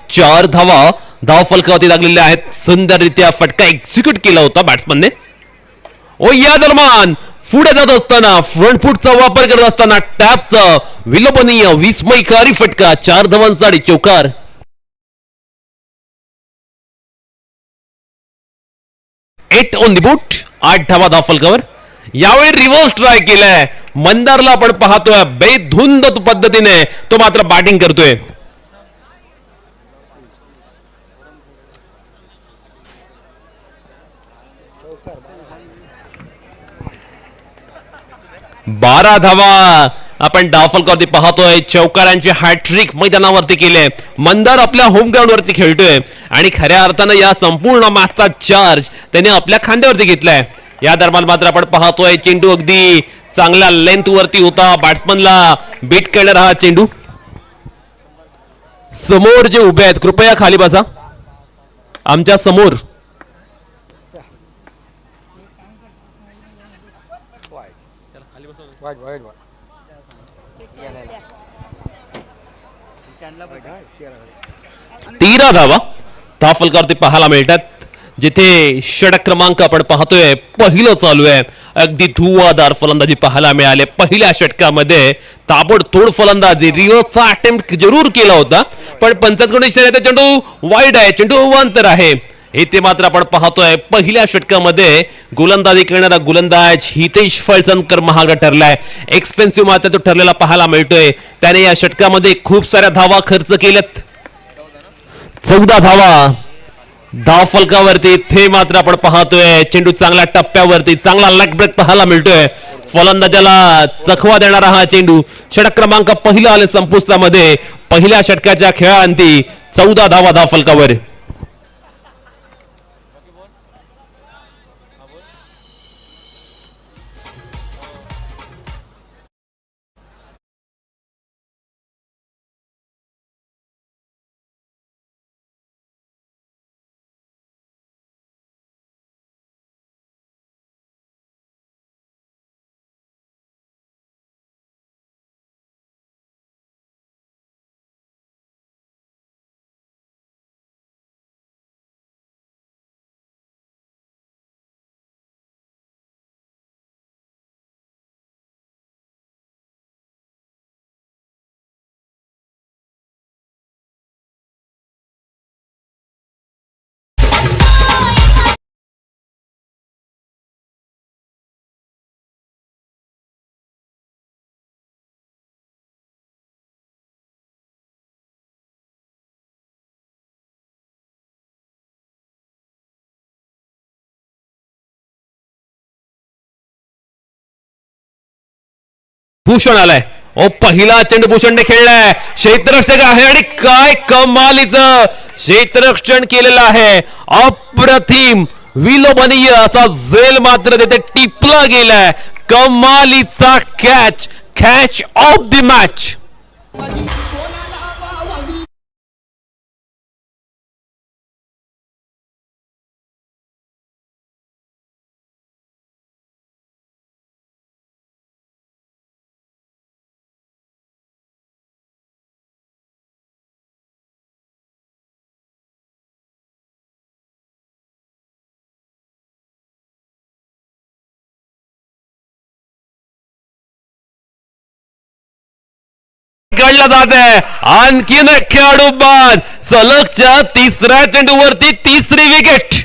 4 धावा धाव फलकावरती लागलेल्या आहेत. सुंदररित्या फटका एक्झिक्यूट केला होता बॅट्समनने. ओ या दरम्यान पुढे जात असताना फ्रंट फूटचा वापर करत असताना टॅपचा विलोभनीय विस्मयकारी फटका. 4 धावांसाठी चौकार. 8 ऑन द बूट. 8 धावा धाव फलकावर. यावेळी रिव्हर्स ट्राय केलाय. मंदारला आपण पाहतोय बेधुंद पद्धतीने तो मात्र बॅटिंग करतोय. बारा धावा आपण डावफलकावरती पाहतोय. चौकारांची हॅट्रिक मैदानावरती केले. मंदार आपल्या होम ग्राउंड वरती खेळतोय आणि खऱ्या अर्थानं या संपूर्ण मॅचचा चार्ज त्याने आपल्या खांद्यावरती घेतलाय. या दरम्यान मात्र आपण पाहतोय चेंडू अगदी चांगल्या लेंथ वरती होता. बॅट्समनला बीट करणारा हा चेंडू. समोर जे उभे आहेत कृपया खाली बसा. आमच्या समोर तेरा धावा धाव फलकावरती पाहायला मिळतात. जिथे षटक क्रमांक आपण पाहतोय पहिलं चालू आहे. अगदी धुवाधार फलंदाजी पाहायला मिळाले. पहिल्या षटकामध्ये ताबडतोड फलंदाजी रिव्हर्सचा अटेम्प्ट जरूर केला होता पण पंचांकडून इशारा चेंडू वाईड आहे. चेंडू अवांतर आहे. इथे मात्र आपण पाहतोय पहिल्या षटकामध्ये गोलंदाजी करणारा गोलंदाज हितेश फळचंदकर महाग ठरलाय. एक्सपेन्सिव्ह मात्र तो ठरलेला पाहायला मिळतोय. त्याने या षटकामध्ये खूप साऱ्या धावा खर्च केल्यात. 14 धावा धाव फलकावरती. इथे मात्र आपण पाहतोय चेंडू चांगल्या टप्प्यावरती चांगला लेग ब्रेक पाहायला मिळतोय. फलंदाजाला चकवा देणारा हा चेंडू. षटक क्रमांक पहिला आले संपुष्टामध्ये. पहिल्या षटकाच्या खेळांती 14 धावा धाव फलकावर. भूषण आलाय. ओ पहिला चेंडू भूषणने खेळलाय. क्षेत्ररक्षक आहे आणि काय कमालीचं क्षेत्ररक्षण केलेलं आहे. अप्रतिम विलोभनीय असा झेल मात्र तिथे टिपला गेलाय. कमालीचा catch. Catch of the match. काढला जात आहे. आणखीन एक खेळाडू बाद. सलगच्या तिसऱ्या चेंडूवरती तिसरी विकेट.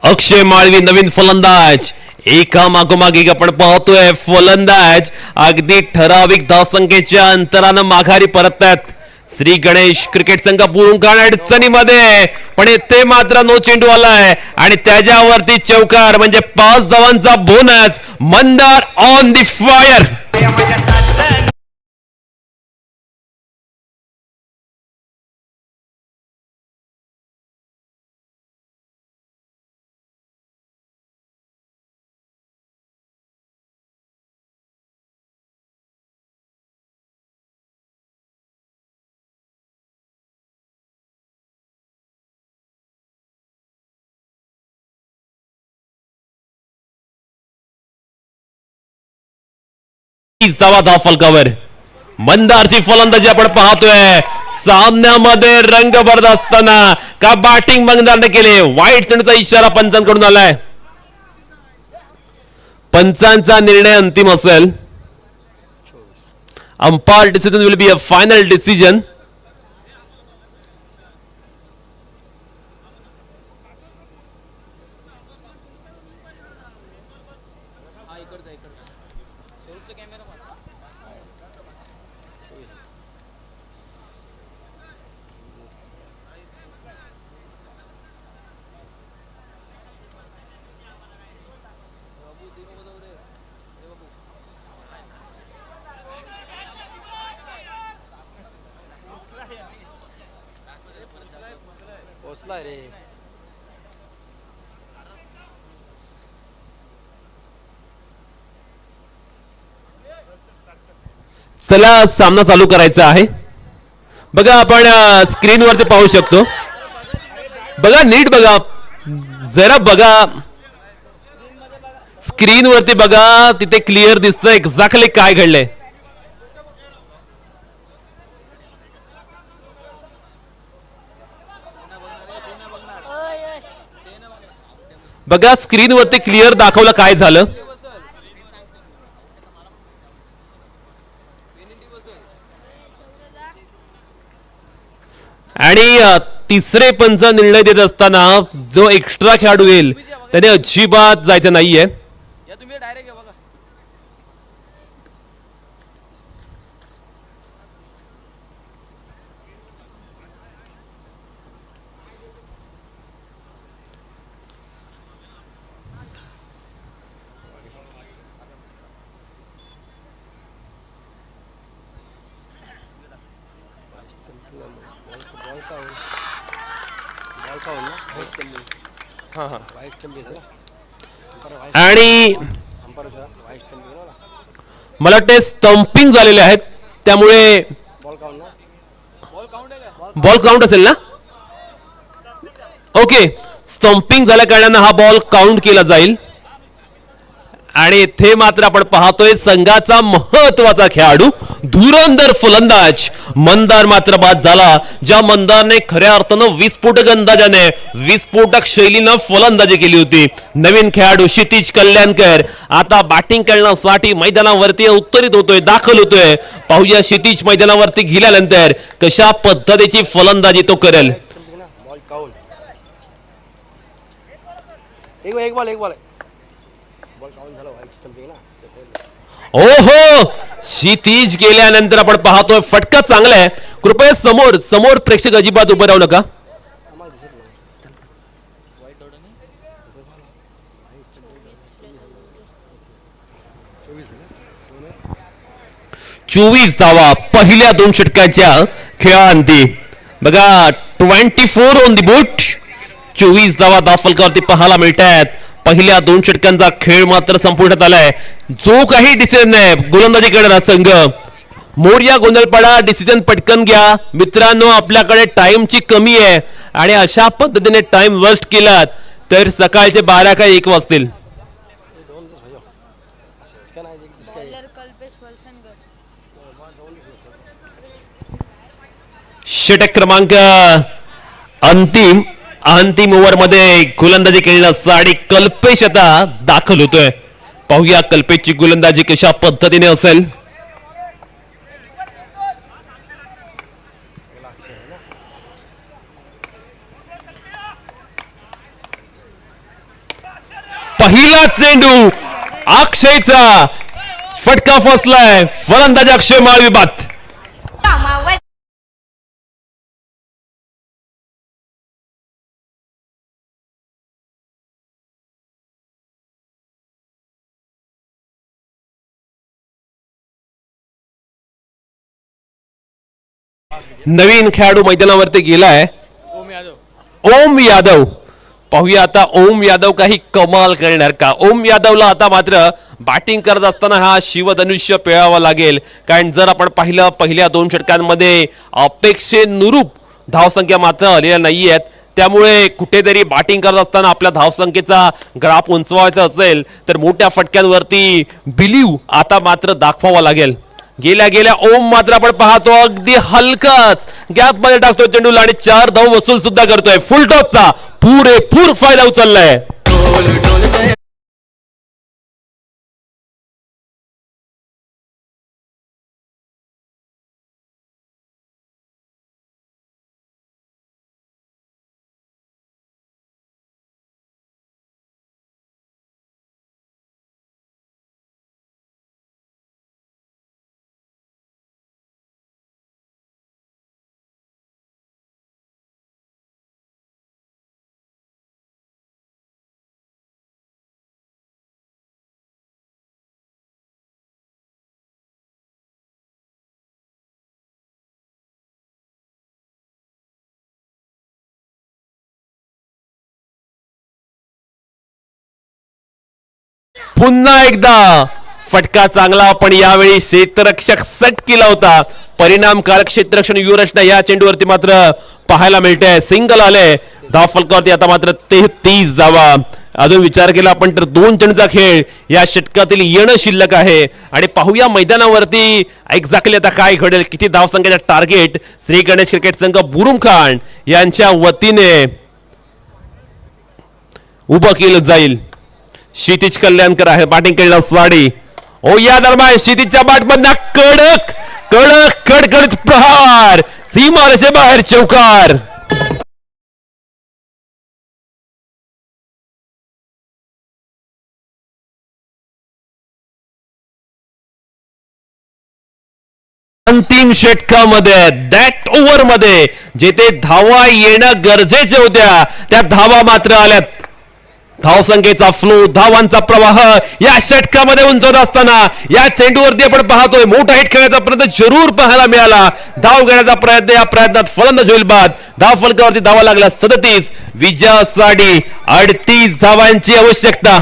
अक्षय माळवी नवीन फलंदाज. एका मागोमाग एक आपण पाहतोय फलंदाज अगदी ठराविक धावसंख्येच्या अंतरानं माघारी परततात. श्री गणेश क्रिकेट संघ पुरंकार अडचणीमध्ये पण ते मात्र नो चेंडू आलाय आणि त्याच्यावरती चौकार म्हणजे 5 धावांचा bonus. Mandar on the fire. धावा धाव फलकावर. मंदारची फलंदाजी आपण पाहतोय. सामन्यामध्ये रंग भरत असताना का बॅटिंग मंदारने केले. वाईट चेंडूचा इशारा पंचांकडून आलाय. पंचांचा निर्णय अंतिम असेल. Umpire decision will be a final decision. रे चला सामना चालू करायचा आहे. बघा आपण स्क्रीनवरती पाहू शकतो. बघा नीट बघा जरा बघा स्क्रीनवरती बघा तिथे क्लिअर दिसतं एक्झॅक्टली काय घडलंय. बघा स्क्रीनवरती क्लिअर दाखवलं काय झालं. आणि तिसरे पंच निर्णय देत असताना जो एक्स्ट्रा खेळाडू येईल त्याने अजिबात जायचं नाहीये. आणि मला वाटते स्टंपिंग झालेले आहेत त्यामुळे बॉल काउंट असेल ना. ओके स्टंपिंग झाल्या कारणाने हा बॉल काउंट केला जाईल. आणि इथे मात्र आपण पाहतोय संघाचा महत्वाचा खेळाडू धुरंधर फलंदाज मंदार मात्र बाद झाला. ज्या मंदारने खऱ्या अर्थानं विस्फोटक अंदाजाने विस्फोटक शैलीनं फलंदाजी केली होती. नवीन खेळाडू क्षितिज कल्याणकर आता बॅटिंग करण्यासाठी मैदानावरती उत्तरित होतोय, दाखल होतोय. पाहूया क्षितिज मैदानावरती गेल्यानंतर कशा पद्धतीची फलंदाजी तो करेल. एक बॉल ओहो क्षितिज गेल्यानंतर आपण पाहतोय फटका चांगला आहे. कृपया समोर समोर प्रेक्षक अजिबात उभे राहू नका. 24 धावा पहिल्या 2 षटकाच्या खेळांती. बघा 24 ऑन दी बूट. 24 धावा दाफलकावरती पाहायला मिळतात. पहिल्या 2 षटकांचा खेळ मात्र संपूर्णात आलाय. जो काही डिसिजन नाही गोलंदाजी करणारा संघ मोर्या गोंधळपाडा डिसिजन पटकन घ्या मित्रांनो. आपल्याकडे टाइमची कमी आहे आणि अशा पद्धतीने टाइम वेस्ट केलात तर सकाळचे 12 का 1 वाजतील. षटक क्रमांक अंतिम ओव्हर मध्ये गोलंदाजी केलेला साडी कल्पेश आता दाखल होतोय. पाहूया कल्पेशची गोलंदाजी कशा पद्धतीने असेल. पहिला चेंडू अक्षयचा फटका फसलाय. फलंदाज अक्षय माळविबात. नवीन खेळाडू मैदानावरती गेलाय ओम यादव. पाहूया आता ओम यादव काही कमाल करणार का. ओम यादवला आता मात्र बॅटिंग करत असताना हा शिवधनुष्य पेळावा लागेल. कारण जर आपण पाहिलं पहिल्या 2 षटकांमध्ये अपेक्षेनुरूप धावसंख्या मात्र आलेल्या नाहीयेत. त्यामुळे कुठेतरी बॅटिंग करत असताना आपल्या धावसंख्येचा ग्राफ उंचवायचा असेल तर मोठ्या फटक्यांवरती बिलीव आता मात्र दाखवावा लागेल. गेल्या गेल्या ओम मात्र आपण पाहतो अगदी हलकाच गॅप मध्ये टाकतोय चेंडूला आणि 4 धाव वसूल सुद्धा करतोय. फुल टॉसचा पुरेपूर फायदा उचललाय. पुन्हा एकदा फटका चांगला पण यावेळी क्षेत्ररक्षक सट केला होता. परिणामकारक क्षेत्ररक्षण युवराजला या चेंडूवरती मात्र पाहायला मिळतंय. सिंगल आले धाव फलकावरती आता मात्र 33 धावा. अजून विचार केला आपण तर 2 चेंडूचा खेळ या षटकातील येणं शिल्लक आहे आणि पाहूया मैदानावरती एक्झॅक्टली आता काय घडेल. किती धावसंख्येचा टार्गेट श्री गणेश क्रिकेट संघ बुरुम खान यांच्या वतीने उभं केलं जाईल. क्षितिज कल्याणकर आहे बॅटिंग केलेला साडी. ओ या दरम्यान क्षितिजच्या बॅटमधला कडक कडक कडकडीत प्रहार सीमारेषे बाहेर चौकार. अंतिम षटकामध्ये दॅट ओव्हर मध्ये जेथे धावा येणं गरजेचे होत्या त्या धावा मात्र आल्यात. धावसंख्येचा फ्लो धावांचा प्रवाह या षटकामध्ये उंचवत असताना या चेंडूवरती आपण पाहतोय मोठा हिट खेळण्याचा प्रयत्न जरूर पाहायला मिळाला. धाव घेण्याचा प्रयत्न या प्रयत्नात फलंदाज होईल बाद. धाव फलकावरती धावा लागला 37. विजयासाठी 38 धावांची आवश्यकता.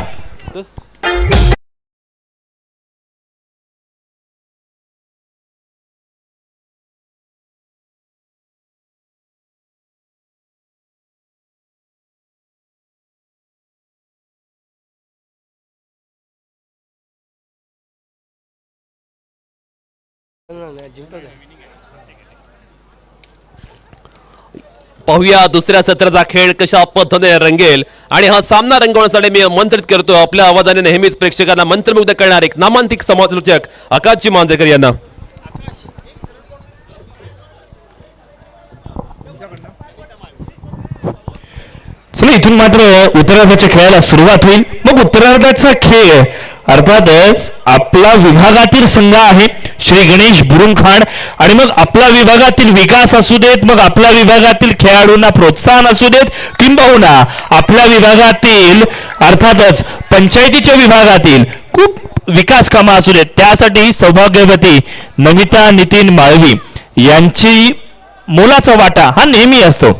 जिंकतो का? पाहूया दुसऱ्या सत्राचा खेळ कशा पद्धतीने रंगेल आणि हा सामना रंगवण्यासाठी मी आमंत्रित करतो आपल्या आवाजाने नेहमीच प्रेक्षकांना मंत्रमुग्ध करणारे एक नामांतिक समालोचक आकाशजी मांजरेकर यांना. चला इथून मात्र उत्तरार्धाच्या खेळाला सुरुवात होईल. मग उत्तरार्धाचा खेळ अर्थातच आपला विभागातील संघ आहे श्री गणेश बुरुम खान आणि मग आपला विभागातील विकास असू देत, मग आपल्या विभागातील खेळाडूंना प्रोत्साहन असू देत, किंबहुना आपल्या विभागातील अर्थातच पंचायतीच्या विभागातील खूप विकास कामं असू देत, त्यासाठी सौभाग्यवती नमिता नितीन माळवी यांची मोलाचा वाटा हा नेहमी असतो.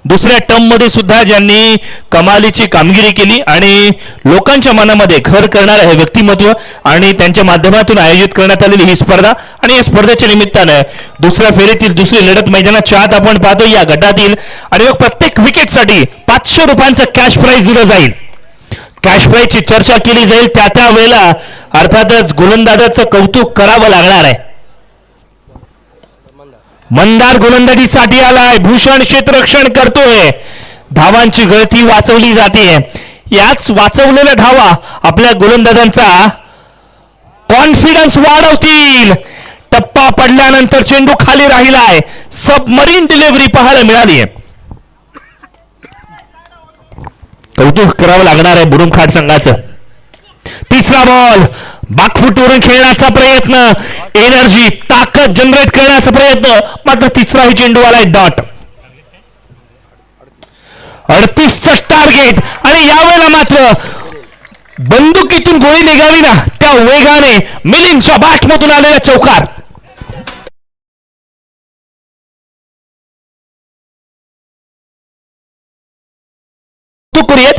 दुसऱ्या टर्म मध्ये सुद्धा ज्यांनी कमालीची कामगिरी केली आणि लोकांच्या मनामध्ये घर करणारे हे व्यक्तिमत्व आणि त्यांच्या माध्यमातून आयोजित करण्यात आलेली ही स्पर्धा आणि या स्पर्धेच्या निमित्तानं दुसऱ्या फेरीतील दुसरी लढत मैदानाच्या आत आपण पाहतो या गटातील आणि मग प्रत्येक विकेटसाठी 500 रुपयांचं कॅश प्राइज दिलं जाईल. कॅश प्राइजची चर्चा केली जाईल त्या वेळेला अर्थातच गोलंदाजाचं कौतुक करावं लागणार आहे. मंदार गोलंदाजीसाठी आलाय. भूषण क्षेत्ररक्षण करतोय. धावांची गळती वाचवली जाते. याच वाचवलेल्या धावा आपल्या गोलंदाजांचा कॉन्फिडन्स वाढवतील. टप्पा पडल्यानंतर चेंडू खाली राहिलाय. सबमरीन डिलिव्हरी पाहायला मिळाली. कौतुक करावं लागणार आहे बुरुम खान संघाचं. तिसरा बॉल बाकफुटवरून खेळण्याचा प्रयत्न, एनर्जी ताकद जनरेट करण्याचा प्रयत्न, मात्र तिसराही चेंडू आलाय डॉट. 38चं टार्गेट आणि यावेळेला मात्र बंदुकीतून गोळी निघाली ना त्या वेगाने मिलिंदच्या बॅटमधून आलेला चौकार.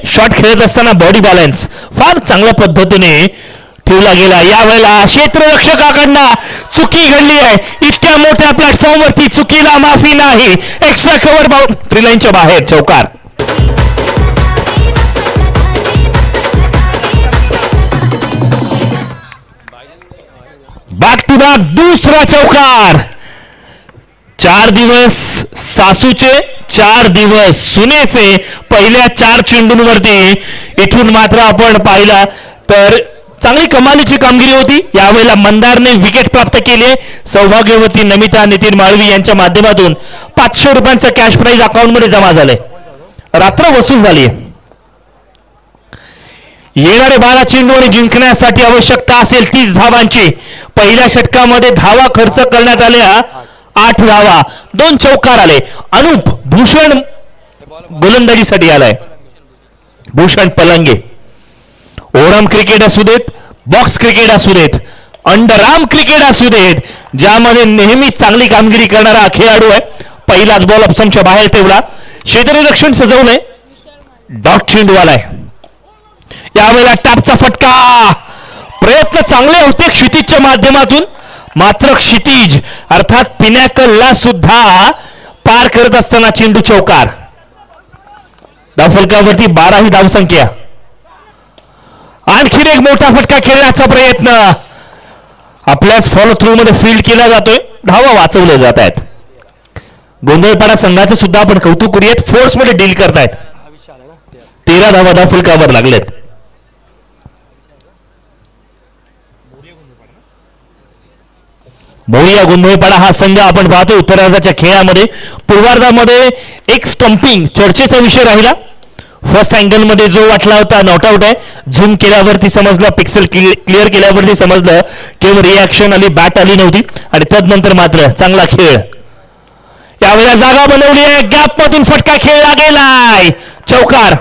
शॉट खेळत असताना बॉडी बॅलन्स फार चांगल्या पद्धतीने ठेवला गेला. यावेळेला क्षेत्ररक्षकाकडनं चुकी घडली आहे. इतक्या मोठ्या प्लॅटफॉर्मवरती चुकीला माफी नाही. एक्स्ट्रा कव्हर बाउंड्री लाईनच्या बाहेर चौकार. बॅक टू बॅक दुसरा चौकार. 4 दिवस सासूचे 4 दिवस सुनेचे पहिल्या 4 चेंडूंवरती. इथून मात्र आपण पाहिला तर चांगली कमालीची कामगिरी होती. यावेळेला मंदारने विकेट प्राप्त केली. सौभाग्यवती नमिता नितीन माळवी यांच्या माध्यमातून 500 रुपयांचा कॅश प्राइज अकाउंटमध्ये जमा झाले. रात्र वसूल झाली. येणारे 12 चेंडू आणि जिंकण्यासाठी आवश्यकता असेल 30 धावांची. पहिल्या षटकामध्ये धावा खर्च करण्यात आल्या 8 धावा. 2 चौकार आले. अनुप भूषण गोलंदाजीसाठी आलाय. भूषण पलंगे. ओरम क्रिकेट असू देत, बॉक्स क्रिकेट असू देत, अंडरआर्म क्रिकेट असू देत, ज्यामध्ये नेहमी चांगली कामगिरी करणारा खेळाडू आहे. पहिलाच बॉल ऑप्शनच्या बाहेर ठेवला. क्षेत्ररक्षण सजवलंय. डॉट चेंडू आलाय. यावेळेला टॅपचा फटका. प्रयत्न चांगले होते क्षितिजच्या माध्यमातून, मात्र क्षितिज अर्थात पिनॅकलला सुद्धा पार करत असताना चेंडू चौकार. धावफलकावरती 12 ही धावसंख्या. आणखीन एक मोठा फटका खेळण्याचा प्रयत्न आपल्याच फॉलो थ्रू मध्ये फील्ड केला जातोय. धावा वाचवल्या जात आहेत. गोंधळपाडा संघाचे सुद्धा आपण कौतुक करूयात. फोर्स मध्ये डील करतायत. 13 धावा धावफलकावर लागलेत. मोरिया गोंधळपाडा हा संघ आपण पाहतो उत्तरार्धाच्या खेळामध्ये. पूर्वार्धामध्ये एक स्टंपिंग चर्चेचा विषय राहिला. फर्स्ट अँगल मध्ये जो वाटला होता नॉट आउट आहे. झूम केल्यावरती समजलं, पिक्सेल क्लिअर केल्यावरती समजलं केवळ रिॲक्शन आली, बॅट आली नव्हती. आणि त्यानंतर मात्र चांगला खेळ. यावेळेला जागा बनवली आहे. गॅप मधून फटका खेळला गेलाय. चौकार.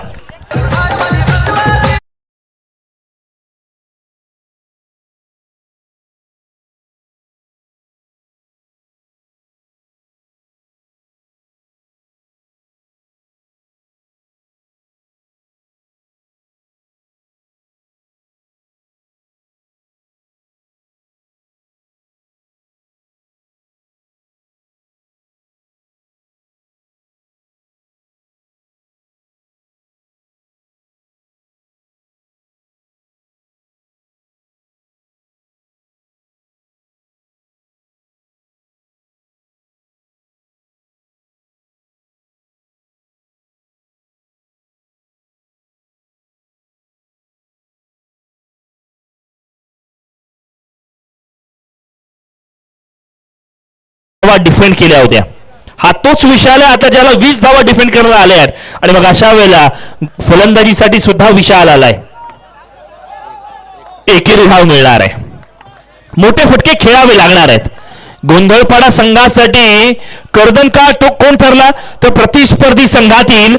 डिफेंड केल्या होत्या. हा तोच विशाल आहे आता ज्याला 20 धावा डिफेंड करण्यात आल्या आहेत. आणि मग अशा वेळेला फलंदाजीसाठी सुद्धा विशाल आलाय. एकेरी धाव मिळणार आहे. मोठे फटके खेळावे लागणार आहेत. गोंधळपाडा संघासाठी कर्दनकार तो कोण ठरला तर प्रतिस्पर्धी संघातील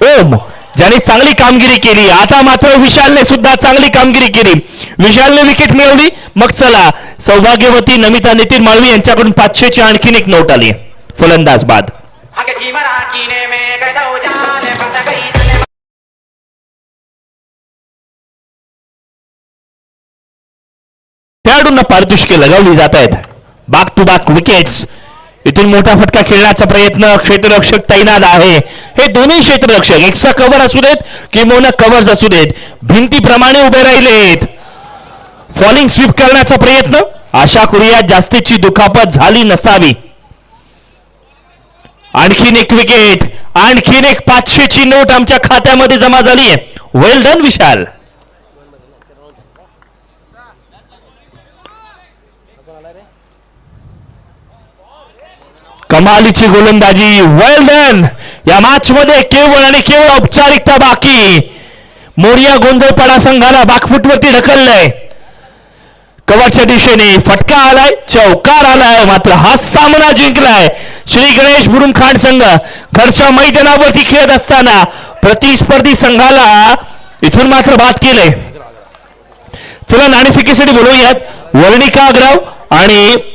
ओम, ज्याने चांगली कामगिरी केली. आता मात्र विशालने सुद्धा चांगली कामगिरी केली. विशालने विकेट मिळवली. मग चला सौभाग्यवती नमिता नितीन माळवी यांच्याकडून 500 ची आणखीन एक नोट आली. फलंदाज बाद. खेळाडूंना पारितोषिके लगावली जात आहेत. Back to back wickets. इथून मोठा फटका खेळण्याचा प्रयत्न. क्षेत्ररक्षक तैनात आहे. हे दोन्ही क्षेत्ररक्षक एक्स्ट्रा कव्हर असू देत किंवा कव्हर्स असू देत भिंतीप्रमाणे उभे राहिलेत. फॉलिंग स्वीप करण्याचा प्रयत्न. आशा करूया जास्तीची दुखापत झाली नसावी. आणखीन एक विकेट. आणखीन एक 500 ची नोट आमच्या खात्यामध्ये जमा झाली आहे. वेल डन विशाल. कमालीची गोलंदाजी. वेल डन. या मॅच मध्ये केवळ आणि केवळ औपचारिकता बाकी. मोरिया गोंधळपाडा संघाला बॅकफुटवरती ढकललंय. कव्हरच्या दिशेने फटका आलाय. चौकार आलाय. मात्र हा सामना जिंकलाय श्री गणेश बुरुमखांड संघ. घरच्या मैदानावरती खेळत असताना प्रतिस्पर्धी संघाला इथून मात्र बाद केलंय. चला नाणेफेकीसाठी बोलवूयात वर्णिका अग्रव आणि